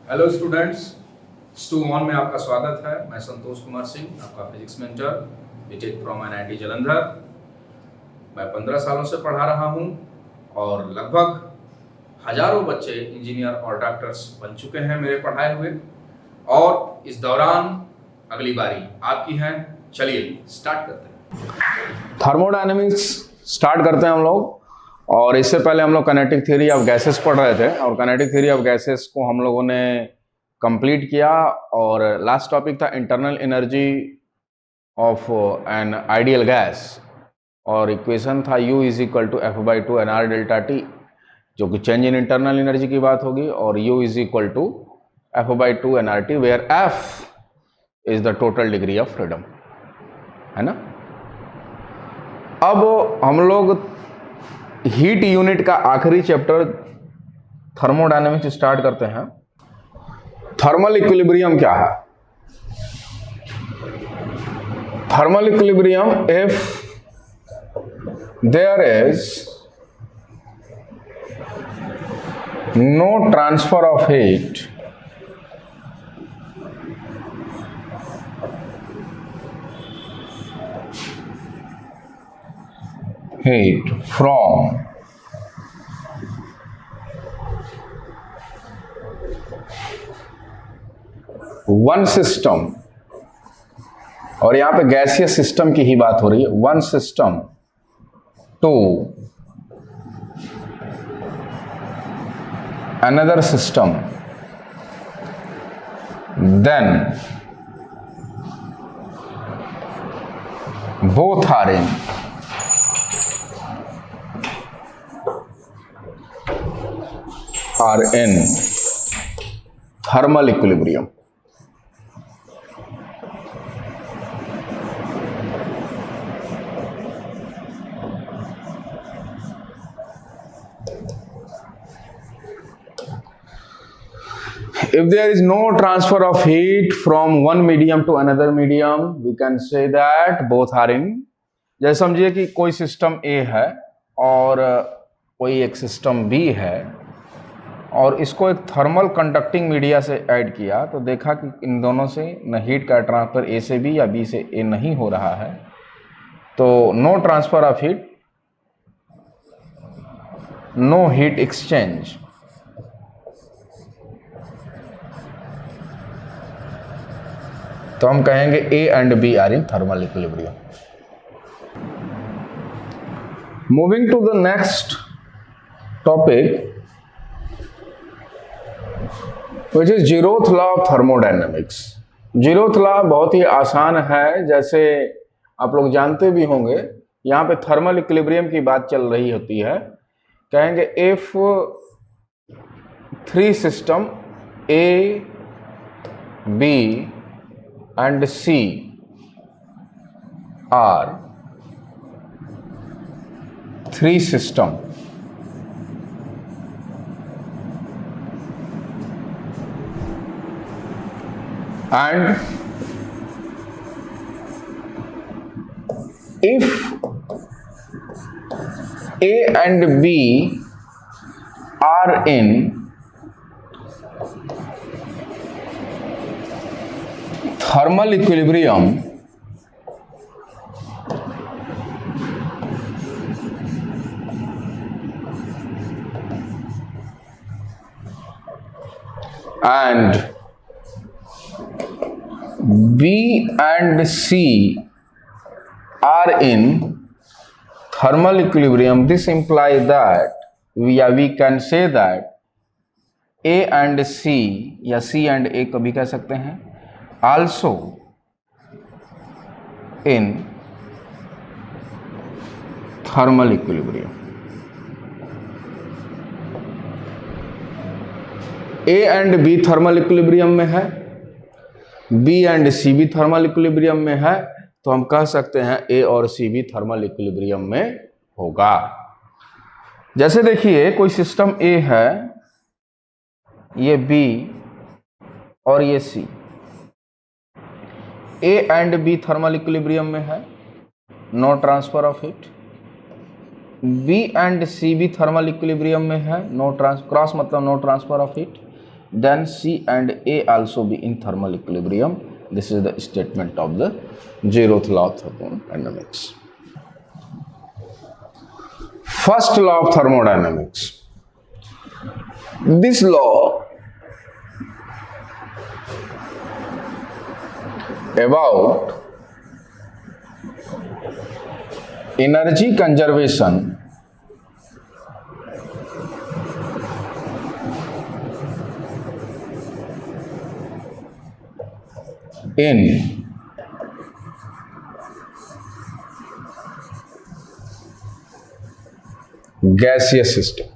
Hello students, stew one में आपका स्वागत है। मैं संतोष कुमार सिंह, आपका physics mentor, BTech from NIT Jalandhar. मैं 15 सालों से पढ़ा रहा हूं और लगभग हजारों बच्चे इंजीनियर और डॉक्टर्स बन चुके हैं मेरे पढ़ाए हुए। और इस दौरान अगली बारी आपकी है। चलिए स्टार्ट करते हैं। थर्मोडायनेमिक्स स्टार्ट करते हैं हम लोग। और इससे पहले हम लोग काइनेटिक थ्योरी ऑफ गैसेस पढ़ रहे थे और काइनेटिक थ्योरी ऑफ गैसेस को हम लोगों ने कंप्लीट किया। और लास्ट टॉपिक था internal energy of an ideal gas और इक्वेशन था U is equal to F/2 NR delta T, जो कि चेंज इन इंटरनल एनर्जी की बात होगी। और U is equal to F/2 NRT where F is the total degree of freedom, है ना। अब हम लोग हीट यूनिट का आखिरी चैप्टर थर्मोडायनेमिक्स स्टार्ट करते हैं। थर्मल इक्विलिब्रियम क्या है? Thermal equilibrium, if there is no transfer of heat from one system, और यहां पे गैसियस सिस्टम की ही बात हो रही है, one system to another system, then both are in thermal equilibrium. If there is no transfer of heat from one medium to another medium, we can say that both are in. जैसे समझिए कि कोई system A है और कोई एक system B है और इसको एक थर्मल कंडक्टिंग मीडिया से ऐड किया, तो देखा कि इन दोनों से न हीट का ट्रांसफ़र A से B या B से A नहीं हो रहा है, तो no transfer of heat, no heat exchange. तो हम कहेंगे A and B are in thermal equilibrium. Moving to the next topic which is zeroth law of thermodynamics. Zeroth law बहुत ही आसान है, जैसे आप लोग जानते भी होंगे। यहाँ पे थर्मल इक्विलिब्रियम की बात चल रही होती है। कहेंगे if three system A, B and C are three system and if A and B are in thermal equilibrium, and B and C are in thermal equilibrium, this implies that we can say that A and C या C and A कभी कह सकते हैं also in thermal equilibrium. A and B thermal equilibrium में है, B and C भी thermal equilibrium में है, तो हम कह सकते हैं A और C भी थर्मल इक्विलिब्रियम में होगा। जैसे देखिए कोई सिस्टम A है, ये B और ये C, A and B thermal equilibrium में है, no transfer of heat. B and C भी थर्मल इक्विलिब्रियम में है, नो क्रॉस मतलब no transfer of heat. then C and A also be in thermal equilibrium. This is the statement of the zeroth law of thermodynamics. First law of thermodynamics. This law about energy conservation in gaseous system.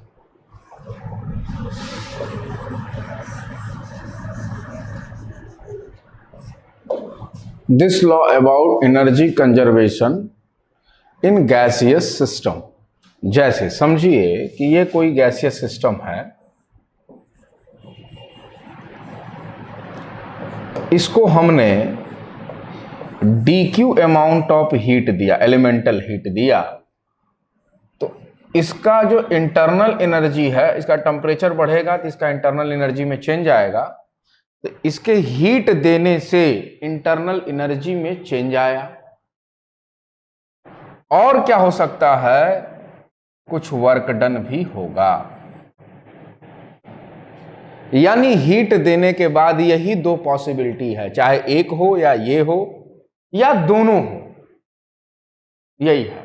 This law about energy conservation in gaseous system, जैसे समझिए कि ये कोई gaseous system है, इसको हमने dq amount of heat दिया, elemental heat दिया, तो इसका जो इंटरनल एनर्जी है, इसका टेम्परेचर बढ़ेगा तो इसका इंटरनल एनर्जी में चेंज आएगा, तो इसके हीट देने से इंटरनल एनर्जी में चेंज आया। और क्या हो सकता है, कुछ वर्क डन भी होगा। यानी हीट देने के बाद यही दो पॉसिबिलिटी है, चाहे एक हो या ये हो या दोनों हो, यही है,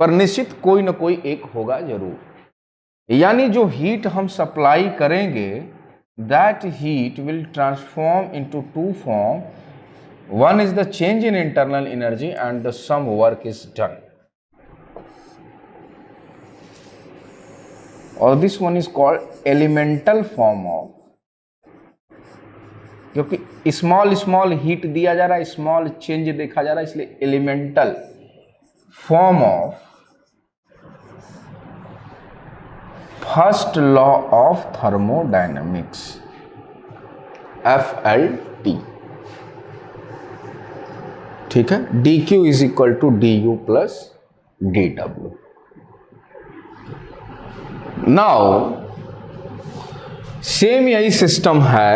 पर निश्चित कोई ना कोई एक होगा जरूर। यानी जो हीट हम सप्लाई करेंगे, that heat will transform into two form. One is the change in internal energy and the some work is done. Or this one is called elemental form of, क्योंकि स्मॉल हीट दिया जा रहा है, small change देखा जा रहा है, इसलिए elemental form of first law of thermodynamics, FLT। ठीक है, dq is equal to du plus dw। Now same यही सिस्टम है,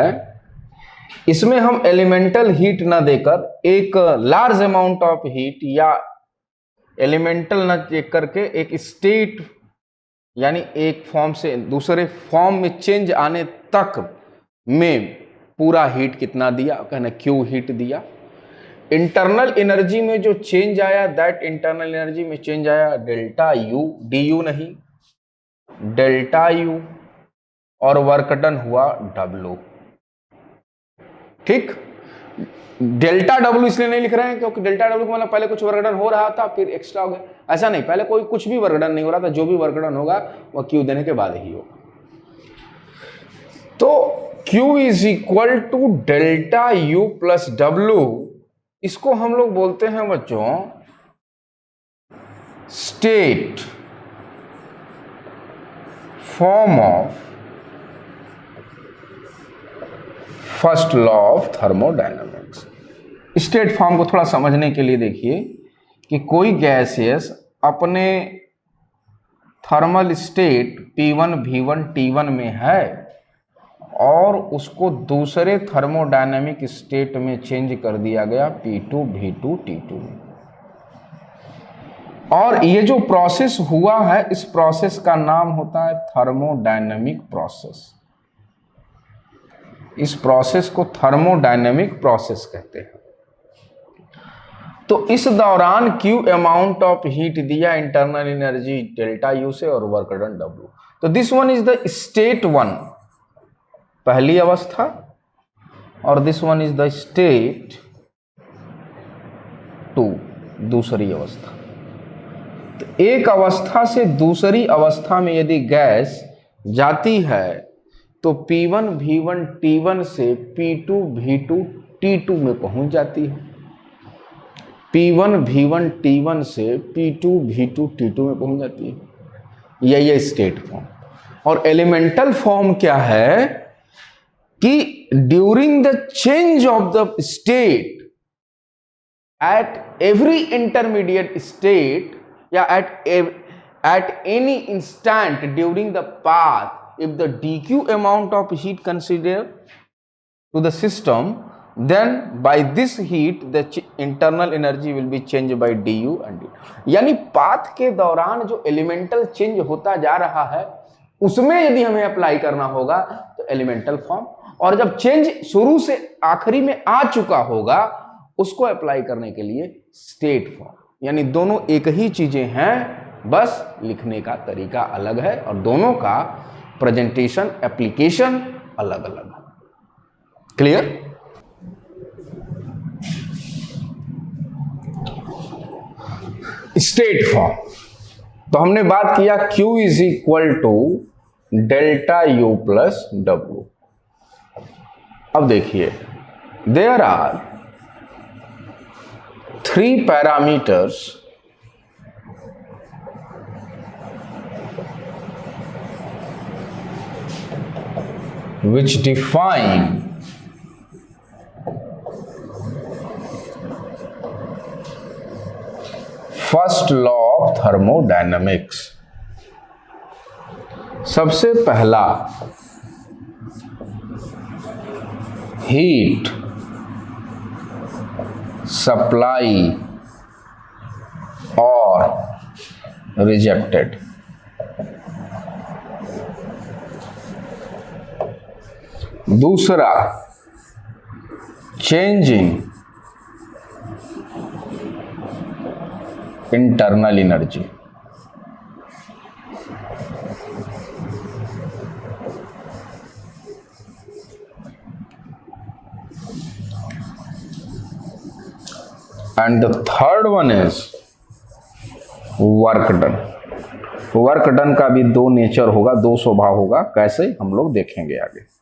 इसमें हम एलिमेंटल हीट ना देकर एक लार्ज अमाउंट ऑफ हीट या एलिमेंटल ना चेक करके एक स्टेट, यानी एक फॉर्म से दूसरे फॉर्म में चेंज आने तक में पूरा हीट कितना दिया, कहना क्यू हीट दिया। इंटरनल एनर्जी में जो चेंज आया, दैट इंटरनल एनर्जी में चेंज आया डेल्टा यू, डी यू नहीं, डेल्टा यू, और वर्क डन हुआ डब्ल्यू। ठीक, डेल्टा डब्ल्यू इसलिए नहीं लिख रहे हैं क्योंकि डेल्टा डब्ल्यू का मतलब पहले कुछ वर्क डन हो रहा था फिर एक्स्ट्रा हो गया, ऐसा नहीं, पहले कोई कुछ भी वर्क डन नहीं हो रहा था, जो भी वर्क डन होगा वह क्यू देने के बाद ही होगा। तो Q is equal to delta U plus W, इसको हम लोग बोलते हैं बच्चों state form of first law of thermodynamics. State form को थोड़ा समझने के लिए देखिए कि कोई गैसेस अपने thermal state P1 V1 T1 में है और उसको दूसरे थर्मोडायनेमिक स्टेट में चेंज कर दिया गया P2 V2 T2 में, और ये जो प्रोसेस हुआ है, इस प्रोसेस का नाम होता है थर्मोडायनेमिक प्रोसेस। इस प्रोसेस को थर्मोडायनेमिक प्रोसेस कहते हैं। तो इस दौरान क्यू अमाउंट ऑफ हीट दिया, इंटरनल एनर्जी डेल्टा यू से और वर्क डन डब्ल्यू। तो this one is the state one, पहली अवस्था, और this one is the state two, दूसरी अवस्था। तो एक अवस्था से दूसरी अवस्था में यदि गैस जाती है तो P1 V1 T1 से P2 V2 T2 में पहुंच जाती है, P1 V1 T1 से P2 V2 T2 में पहुंच जाती है। ये स्टेट फॉर्म। और एलिमेंटल फॉर्म क्या है कि during the change of the state at every intermediate state या at any instant during the path, if the dq amount of heat considered to the system, then by this heat the internal energy will be changed by du and d. यानी path के दौरान जो elemental change होता जा रहा है उसमें यदि हमें अप्लाई करना होगा तो एलिमेंटल फॉर्म, और जब चेंज शुरू से आखिरी में आ चुका होगा उसको अप्लाई करने के लिए स्टेट फॉर्म। यानी दोनों एक ही चीजें हैं, बस लिखने का तरीका अलग है और दोनों का प्रेजेंटेशन एप्लीकेशन अलग अलग है। क्लियर? स्टेट फॉर्म तो हमने बात किया Q is equal to delta U plus W। अब देखिए there are 3 parameters which define first law of thermodynamics। सबसे पहला हीट सप्लाई और रिजेक्टेड। दूसरा changing internal energy. And the third one is work done. Work done का भी दो nature होगा, दो स्वभाव होगा, कैसे हम लोग देखेंगे आगे।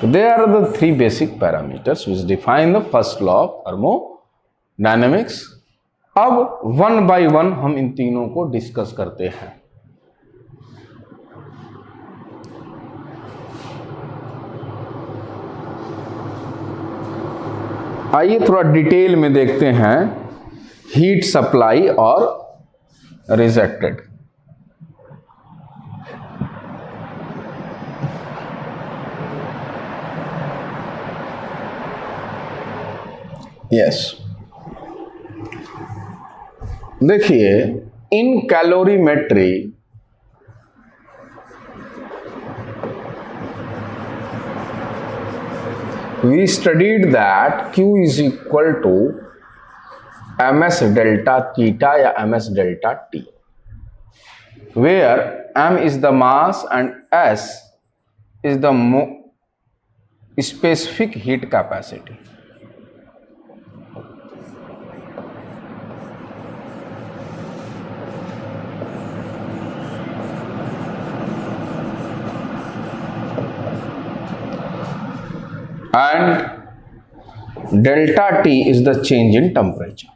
They are the 3 basic parameters which define the first law of thermodynamics। अब वन बाय वन हम इन तीनों को डिस्कस करते हैं। आइए थोड़ा डिटेल में देखते हैं हीट सप्लाई और रिजेक्टेड। यस देखिए इन calorimetry we studied that Q is equal to ms delta theta या ms delta t, where m is the mass and s is the specific heat capacity। and delta T is the change in temperature।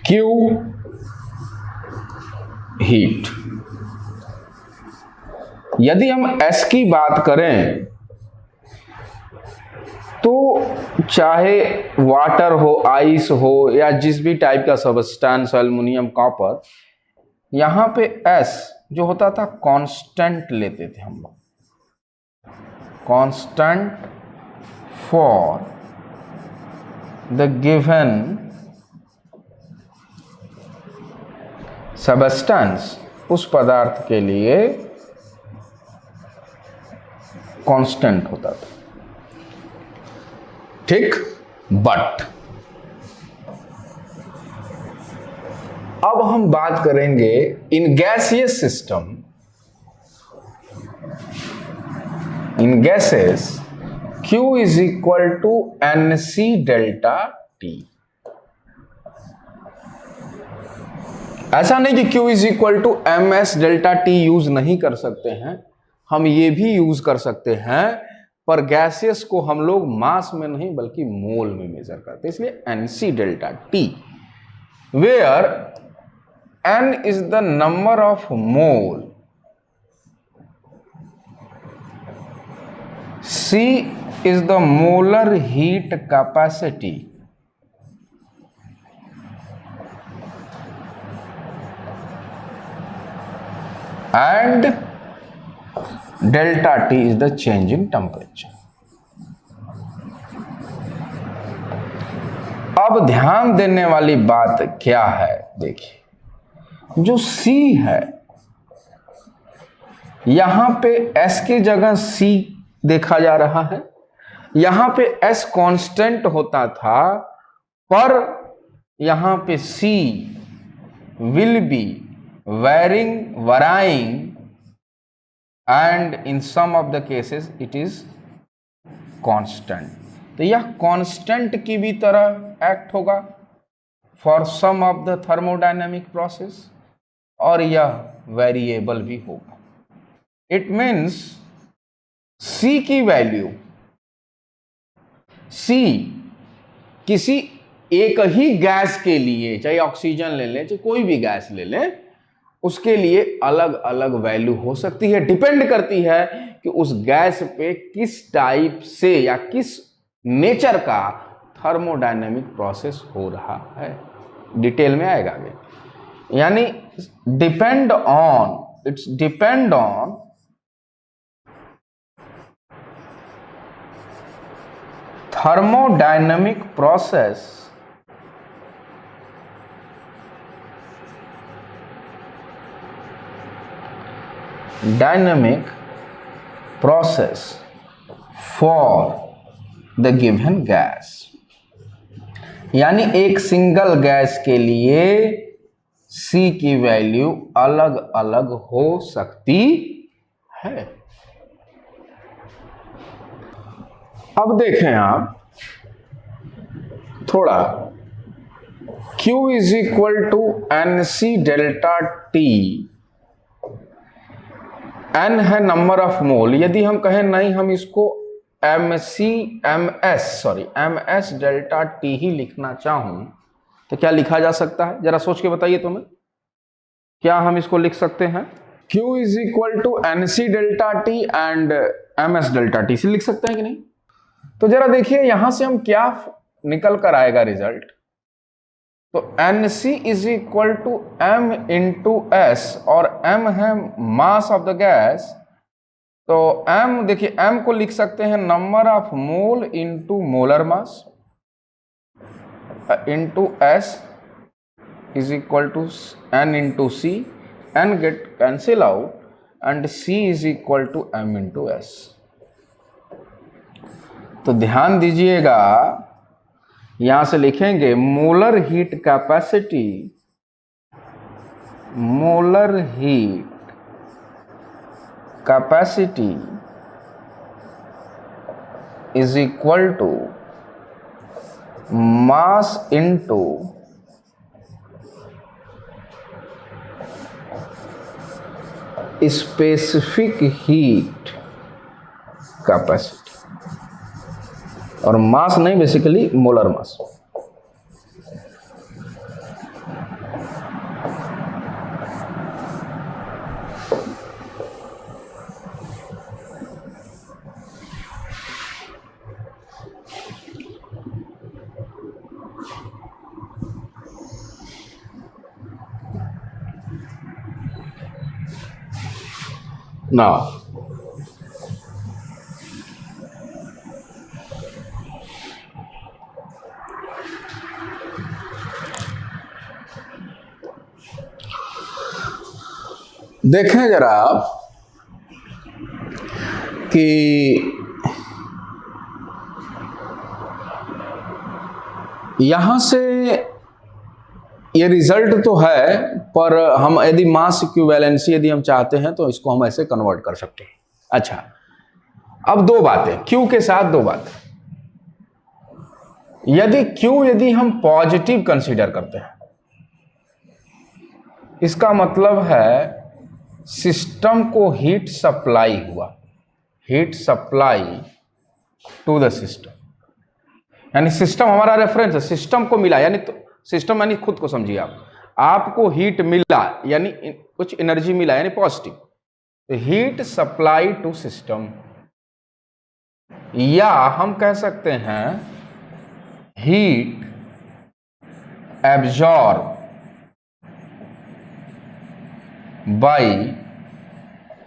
Q heat. यदि हम S की बात करें तो चाहे water हो, ice हो या जिस भी टाइप का सब्सटेंस, एल्युमिनियम, कॉपर, यहाँ पे S जो होता था कांस्टेंट लेते थे हम लोग, constant for the given substance. उस पदार्थ के लिए कांस्टेंट होता था, ठीक। बट अब हम बात करेंगे इन gaseous system, in gases Q is equal to NC delta T। ऐसा नहीं कि Q is equal to MS delta T use नहीं कर सकते हैं, हम ये भी यूज कर सकते हैं, पर गैसियस को हम लोग मास में नहीं बल्कि मोल में मेजर करते हैं, इसलिए NC delta T, where N is the number of mole C is the molar heat capacity and delta T is the change in temperature. अब ध्यान देने वाली बात क्या है, देखिए, जो C है यहां पे S की जगह C देखा जा रहा है, यहां पे S कांस्टेंट होता था, पर यहां पे C will be varying and in some of the cases it is constant. तो यह कांस्टेंट की भी तरह एक्ट होगा for some of the thermodynamic process, और यह वेरिएबल भी होगा. इट मीन्स C की वैल्यू, C किसी एक ही गैस के लिए, चाहे ऑक्सीजन ले लें चाहे कोई भी गैस ले लें, उसके लिए अलग अलग वैल्यू हो सकती है. डिपेंड करती है कि उस गैस पे किस टाइप से या किस नेचर का थर्मोडायनेमिक प्रोसेस हो रहा है. डिटेल में आएगा आगे. यानी depend on thermodynamic process for the given gas. यानी एक सिंगल गैस के लिए C की वैल्यू अलग अलग हो सकती है. अब देखें आप थोड़ा, Q is equal to NC delta T. N है नंबर ऑफ मोल. यदि हम कहें नहीं, हम इसको MS डेल्टा T ही लिखना चाहूं तो क्या लिखा जा सकता है? जरा सोच के बताइए तुम्हें, क्या हम इसको लिख सकते हैं? Q is equal to NC delta T and MS delta T से लिख सकते हैं कि नहीं? तो जरा देखिए यहां से हम क्या निकल कर आएगा रिजल्ट. तो NC is equal to M into S, और M है मास ऑफ द गैस. तो M देखिए, M को लिख सकते हैं number of mole into molar mass into S is equal to N into C. N get cancel out and C is equal to M into S. तो ध्यान दीजिएगा, यहां से लिखेंगे molar heat capacity is equal to mass into specific heat capacity. और मास नहीं, basically molar mass. Now देखें जरा आप कि यहां से ये रिजल्ट तो है, पर हम यदि मास इक्विवेलेंसी यदि हम चाहते हैं तो इसको हम ऐसे कन्वर्ट कर सकते हैं. अच्छा, अब दो बातें Q के साथ, दो बातें. यदि हम पॉजिटिव कंसीडर करते हैं, इसका मतलब है सिस्टम को हीट सप्लाई हुआ, heat supply to the system. यानी सिस्टम हमारा रेफरेंस है, सिस्टम को मिला, यानी तो सिस्टम यानी खुद को समझिए आप, आपको हीट मिला यानी कुछ एनर्जी मिला, यानी positive. Heat supply to system. या हम कह सकते हैं हीट एब्जॉर्ब बाय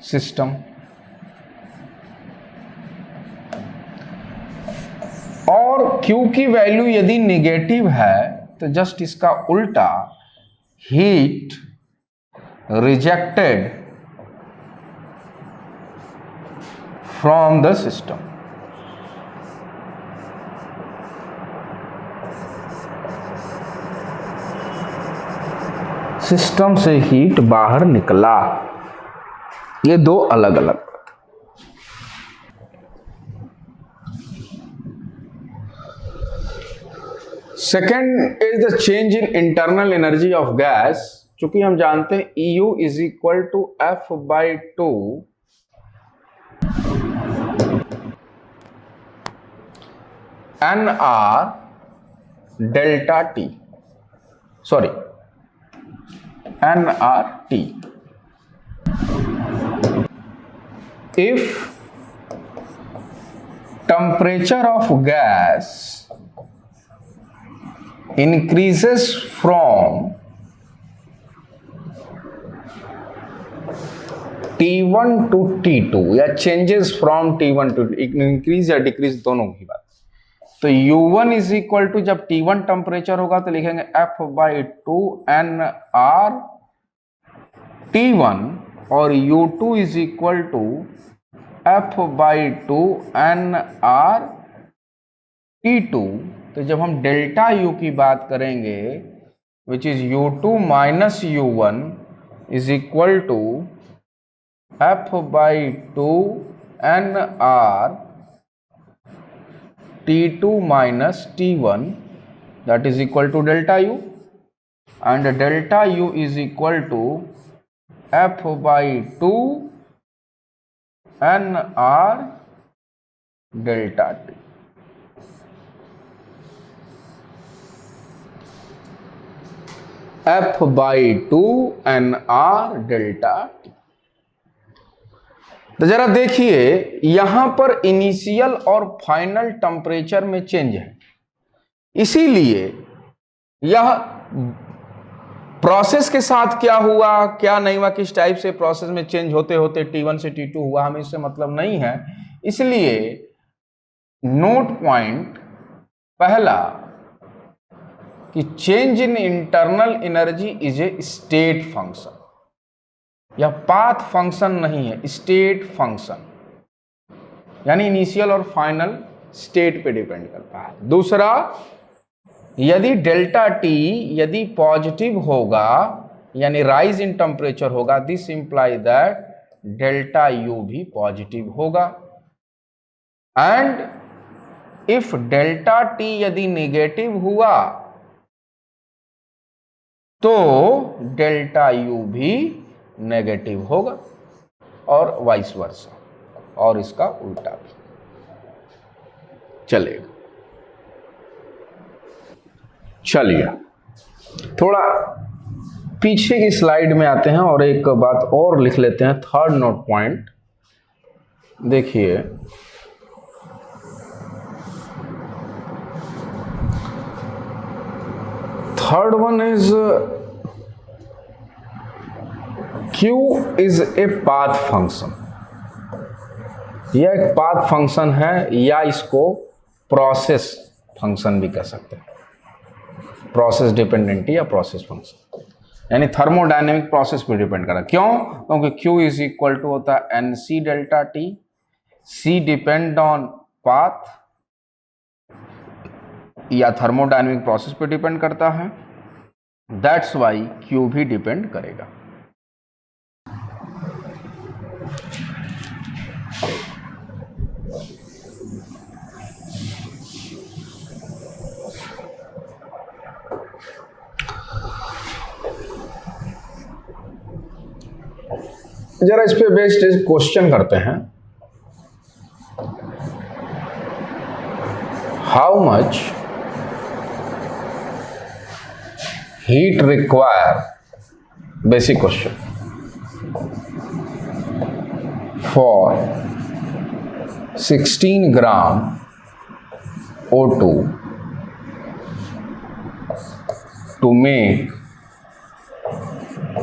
सिस्टम। और Q की वैल्यू यदि निगेटिव है तो जस्ट इसका उल्टा, heat rejected from the system. System से हीट बाहर निकला। ये दो अलग अलग। Second is the change in internal energy of gas. चूंकि हम जानते हैं EU is equal to F/2 NR delta T, sorry nRT। If temperature of gas increases from T1 to T2 या changes from T1 to increase या decrease दोनों की बात, तो U1 इज इक्वल टू, जब T1 टेम्परेचर होगा तो लिखेंगे F/2 NR T1 और U2 is equal to F/2 NR T2। तो जब हम डेल्टा U की बात करेंगे which is U2 minus U1 is equal to F/2 NR T2 minus T1, that is equal to delta U, and delta U is equal to F/2 NR delta T। F/2 NR delta T। तो जरा देखिए यहां पर initial और final temperature में change है, इसीलिए यह प्रोसेस के साथ क्या हुआ क्या नहीं हुआ, किस टाइप से प्रोसेस में चेंज होते होते T1 से T2 हुआ, हमें इससे मतलब नहीं है। इसलिए नोट पॉइंट पहला कि change in internal energy is a state function, यह पाथ फंक्शन नहीं है, स्टेट फंक्शन, यानी इनिशियल और फाइनल स्टेट पे डिपेंड करता है। दूसरा, यदि डेल्टा टी यदि पॉजिटिव होगा यानी राइज इन टेम्परेचर होगा, this imply that delta U भी पॉजिटिव होगा। एंड इफ डेल्टा टी यदि नेगेटिव हुआ तो डेल्टा यू भी नेगेटिव होगा, और वाइस वर्सा, और इसका उल्टा भी चलेगा। चलिए थोड़ा पीछे की स्लाइड में आते हैं और एक बात और लिख लेते हैं, थर्ड नोट पॉइंट देखिए। Third one is Q is a path function. यह एक पाथ फंक्शन है या इसको प्रोसेस फंक्शन भी कह सकते हैं, प्रोसेस डिपेंडेंट या प्रोसेस फंक्शन, यानी थर्मोडायनेमिक प्रोसेस पे डिपेंड करा। क्यों? क्योंकि Q इज इक्वल टू होता है NC delta T, C depend on path या थर्मोडायनेमिक प्रोसेस पे डिपेंड करता है, दैट्स वाई Q भी डिपेंड करेगा। जरा इस पे बेस्ड क्वेश्चन करते हैं। How much heat require, basic question, for 16 gram O2 to make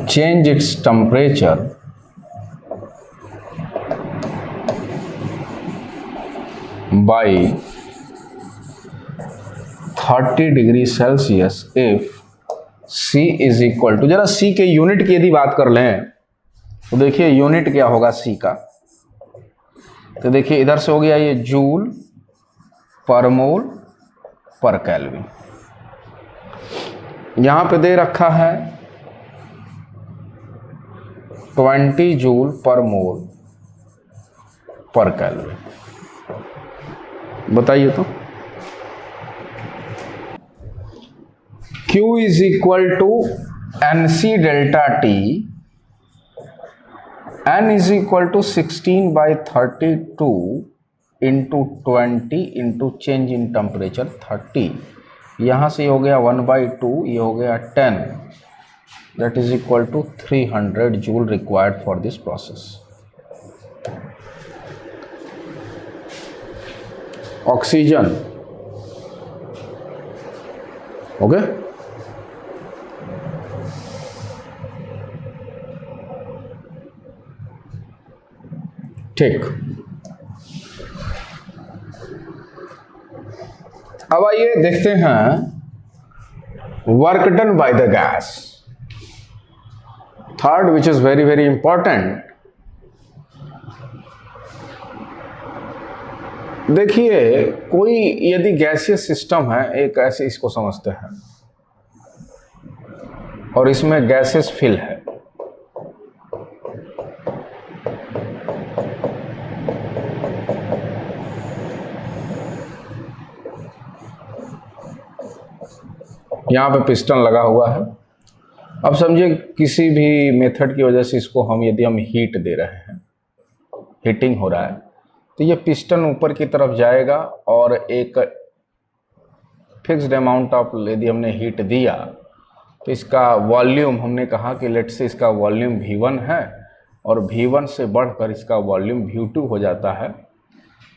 change its temperature by 30 degree Celsius if C is equal to, जरा C के यूनिट की यदि बात कर लें तो देखिए यूनिट क्या होगा C का। तो देखिए इधर से हो गया ये जूल पर मोल पर केल्विन, यहां पे दे रखा है 20 जूल पर मोल पर केल्विन। बताइए तो Q is equal to NC delta T, N is equal to 16/32 into 20 into change in temperature 30। यहाँ से हो गया 1/2, ये हो गया 10, that is equal to 300 joule required for this process. Oxygen, okay, ठीक। अब आइए देखते हैं work done by the gas. Third which is very very important, देखिए कोई यदि गैसियस सिस्टम है, एक ऐसे इसको समझते हैं, और इसमें गैसेस फिल है, यहाँ पे पिस्टन लगा हुआ है। अब समझिए किसी भी मेथड की वजह से इसको यदि हम हीट दे रहे हैं, हीटिंग हो रहा है, तो ये पिस्टन ऊपर की तरफ जाएगा और एक फिक्स्ड अमाउंट ऑफ यदि हमने हीट दिया तो इसका वॉल्यूम, हमने कहा कि लेट से इसका वॉल्यूम V1 है और V1 से बढ़कर इसका वॉल्यूम V2 हो जाता है,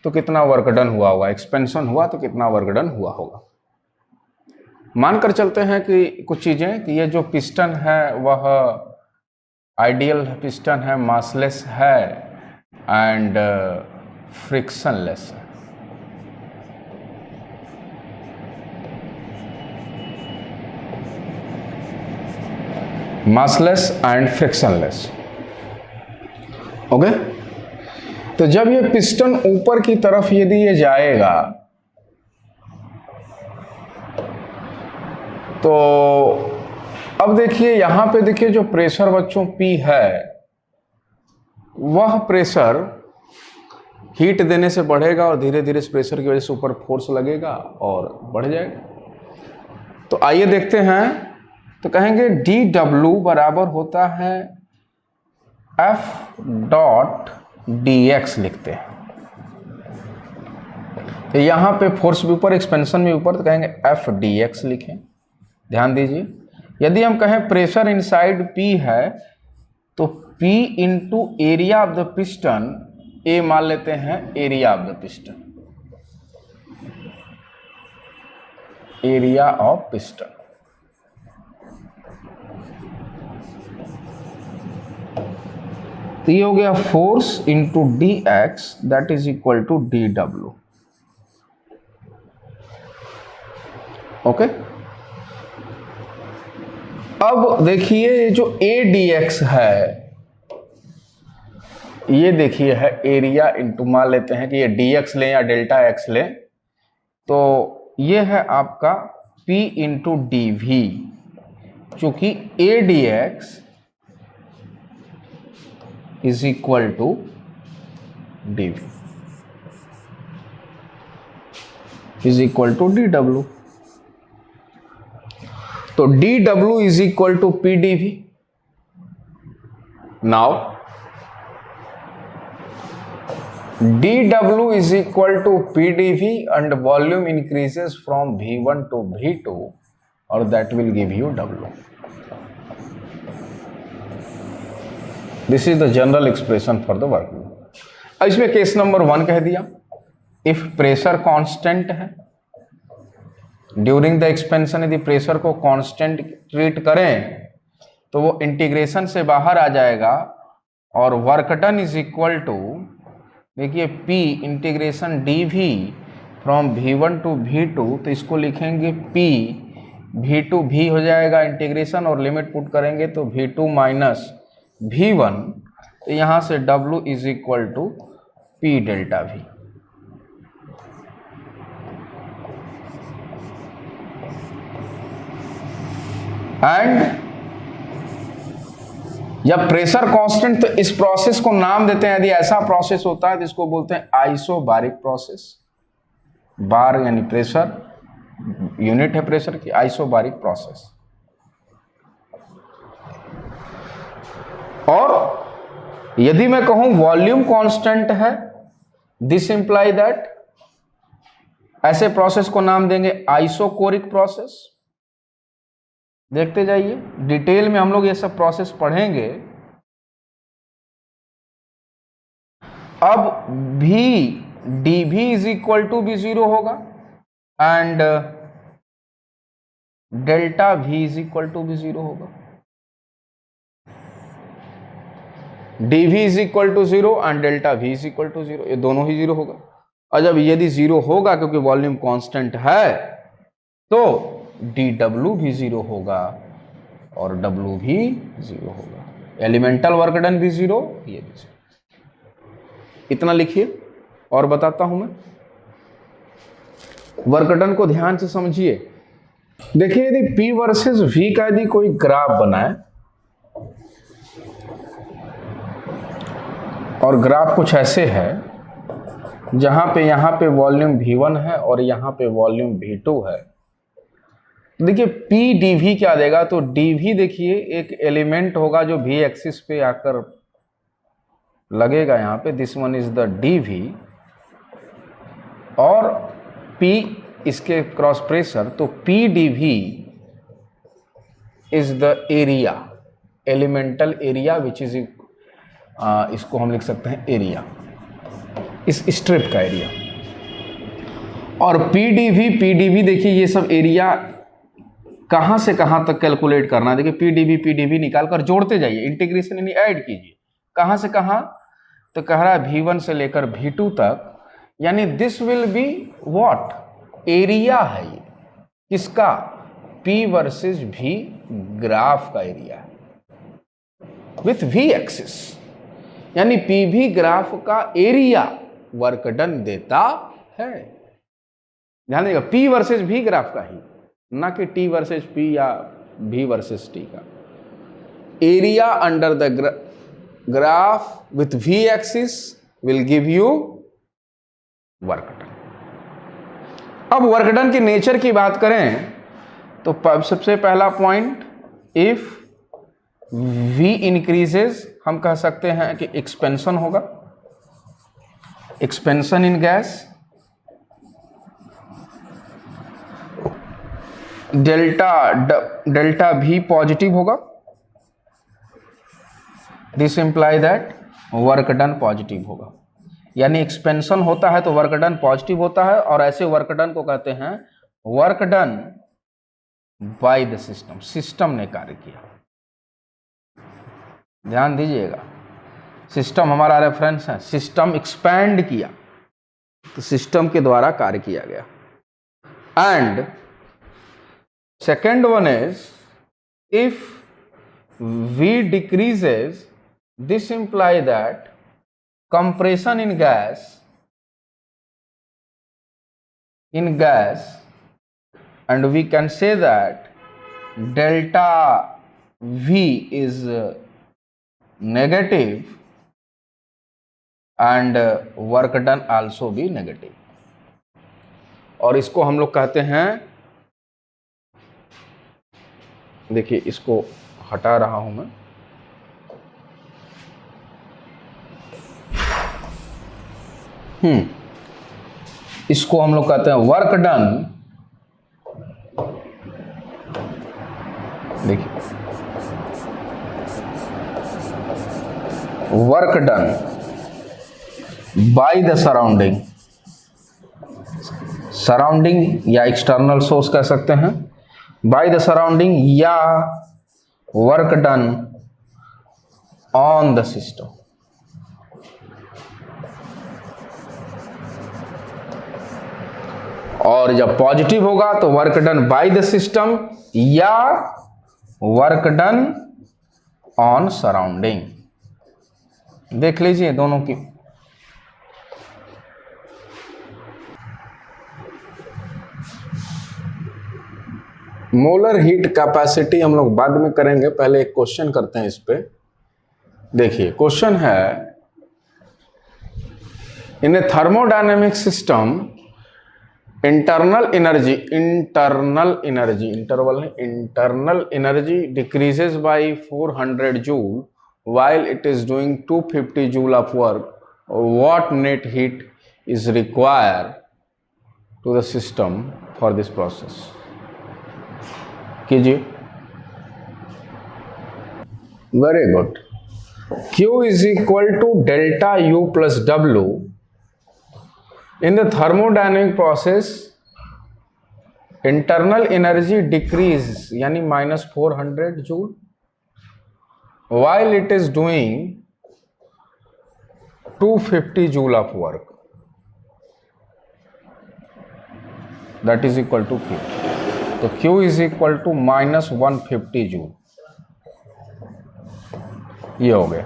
तो कितना वर्क डन हुआ होगा, एक्सपेंशन हुआ तो कितना वर्क डन हुआ होगा। मानकर चलते हैं कि कुछ चीज़ें, कि ये जो पिस्टन है वह आइडियल पिस्टन है, मासलेस है एंड फ्रिक्शनलेस है। Massless and frictionless, okay. तो जब ये पिस्टन ऊपर की तरफ यदि ये जाएगा तो अब देखिए यहां पे देखिए जो प्रेशर बच्चों P है, वह प्रेशर हीट देने से बढ़ेगा और धीरे धीरे इस प्रेशर की वजह से ऊपर फोर्स लगेगा और बढ़ जाएगा। तो आइए देखते हैं, तो कहेंगे dW बराबर होता है F.dx लिखते हैं। तो यहाँ पे फोर्स भी ऊपर, एक्सपेंशन भी ऊपर, तो कहेंगे F.dx लिखें। ध्यान दीजिए, यदि हम कहें प्रेशर इनसाइड P है तो P into area of the piston, A मान लेते हैं area of the piston, area of piston. तो ये हो गया force into dx, that is equal to dW, okay. अब देखिए जो ADX है, ये देखिए है एरिया इंटू, मान लेते हैं कि ये DX लें या डेल्टा X लें, तो ये है आपका P इंटू DV, चूंकि ADX is equal to DV is equal to DW। तो dW is equal to PdV। Now dW is equal to PdV and volume increases from V1 to V2 or that will give you W. This is the general expression for the work. अब इसमें case number 1 कह दिया, if pressure constant है, during the expansion यदि pressure को constant treat करें तो वो इंटीग्रेशन से बाहर आ जाएगा और work done is equal to, देखिए P integration dV from V1 to V2, तो इसको लिखेंगे P V2 V हो जाएगा इंटीग्रेशन और लिमिट पुट करेंगे तो V2 माइनस V1, तो यहाँ से W is equal to P delta V। And जब प्रेशर कांस्टेंट, तो इस प्रोसेस को नाम देते हैं, यदि ऐसा प्रोसेस होता है तो इसको बोलते हैं आइसोबारिक प्रोसेस। बार यानी प्रेशर, यूनिट है प्रेशर की, आइसोबारिक प्रोसेस। और यदि मैं कहूं वॉल्यूम कांस्टेंट है, दिस इंप्लाई दैट, ऐसे प्रोसेस को नाम देंगे आइसोकोरिक प्रोसेस। देखते जाइए, डिटेल में हम लोग ये सब प्रोसेस पढ़ेंगे। अब भी dV इज इक्वल टू भी 0 होगा and delta V is equal to भी 0 होगा। dV is equal to 0 and delta V is equal to 0, ये दोनों ही 0 होगा। और जब यदि 0 होगा क्योंकि वॉल्यूम कांस्टेंट है तो dW भी 0 होगा और W भी 0 होगा। एलिमेंटल वर्क डन भी 0, ये भी 0। इतना लिखिए और बताता हूं मैं। वर्क डन को ध्यान से समझिए। देखिए, यदि P वर्सेस V का यदि कोई ग्राफ बनाए और ग्राफ कुछ ऐसे है जहां पे यहां पे वॉल्यूम V1 है और यहां पे वॉल्यूम V2 है, देखिए P dV क्या देगा, तो dV देखिए एक एलिमेंट होगा जो V एक्सिस पे आकर लगेगा यहाँ पे, this one is the dV, और P इसके क्रॉस प्रेशर, तो P dV is the area, elemental area which is, इसको हम लिख सकते हैं एरिया, इस स्ट्रिप का एरिया। और P dV देखिए ये सब एरिया कहां से कहां तक कैलकुलेट करना है। देखिए P dV निकाल कर जोड़ते जाइए, इंटीग्रेशन यानी ऐड कीजिए, कहां से कहां, तो कह रहा है V1 से लेकर V2 तक, यानी this will be what, area है ये किसका, P वर्सेस V ग्राफ का एरिया है विथ V एक्सिस, यानी PV ग्राफ का एरिया वर्क डन देता है। ध्यान देगा, P वर्सेस V ग्राफ का ही, ना कि T वर्सेस P या V वर्सेस T का। Area under the graph with V axis will give you work done. अब वर्क डन के नेचर की बात करें तो सबसे पहला पॉइंट, इफ V इंक्रीजेस, हम कह सकते हैं कि एक्सपेंशन होगा, expansion in gas, delta V positive होगा, this imply that work done positive होगा। यानी एक्सपेंशन होता है तो वर्क डन पॉजिटिव होता है, और ऐसे वर्क डन को कहते हैं work done by the system, system ने कार्य किया। ध्यान दीजिएगा, सिस्टम हमारा रेफरेंस है, सिस्टम एक्सपैंड किया तो सिस्टम के द्वारा कार्य किया गया। And second one is, if V decreases, this imply that compression in gas, and we can say that delta V is negative and work done also be negative, और इसको हम लोग कहते हैं, देखिए इसको हटा रहा हूं मैं, इसको हम लोग कहते हैं वर्क डन, देखिए work done by the surrounding, surrounding या एक्सटर्नल सोर्स कह सकते हैं, बाय द सराउंडिंग या work done on the system. और जब पॉजिटिव होगा तो work done by the system या वर्क डन ऑन सराउंडिंग। देख लीजिए दोनों की। मोलर हीट कैपेसिटी हम लोग बाद में करेंगे, पहले एक क्वेश्चन करते हैं इस पे। देखिए क्वेश्चन है, in a thermodynamic system internal energy decreases by 400 joule while it is doing 250 joule of work. What net heat is required to the system for this process? कीजिए। Very good. Q is equal to delta U plus W. In the thermodynamic process, internal energy decrease यानी -400 joule while it is doing 250 joule of work, that is equal to Q. तो Q is equal to -150 joule, ये हो गया।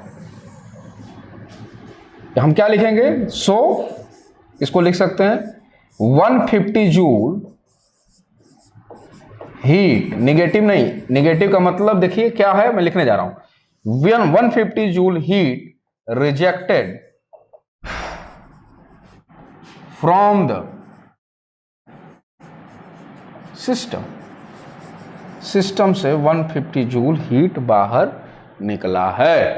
हम क्या लिखेंगे? सो इसको लिख सकते हैं 150 जूल हीट, निगेटिव नहीं, निगेटिव का मतलब देखिए क्या है, मैं लिखने जा रहा हूं। 150 joule heat rejected from the system से 150 जूल हीट बाहर निकला है।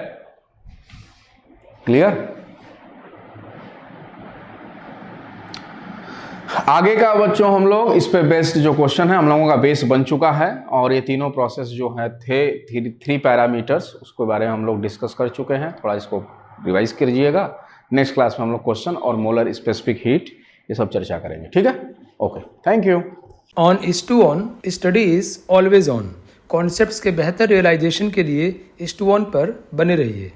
क्लियर? आगे का बच्चों हम लोग इस पे बेस्ड जो क्वेश्चन है हम लोगों का बेस बन चुका है, और ये तीनों प्रोसेस जो है थे 3 पैरामीटर्स, उसके बारे में हम लोग डिस्कस कर चुके हैं। थोड़ा इसको रिवाइज कीजिएगा। नेक्स्ट क्लास में हम लोग क्वेश्चन और मोलर स्पेसिफिक हीट ये सब चर्चा करेंगे। ठीक है? Okay, thank you. On IS2ON study is always on. Concepts के बेहतर रियलाइजेशन के लिए IS2ON पर बने रहिए।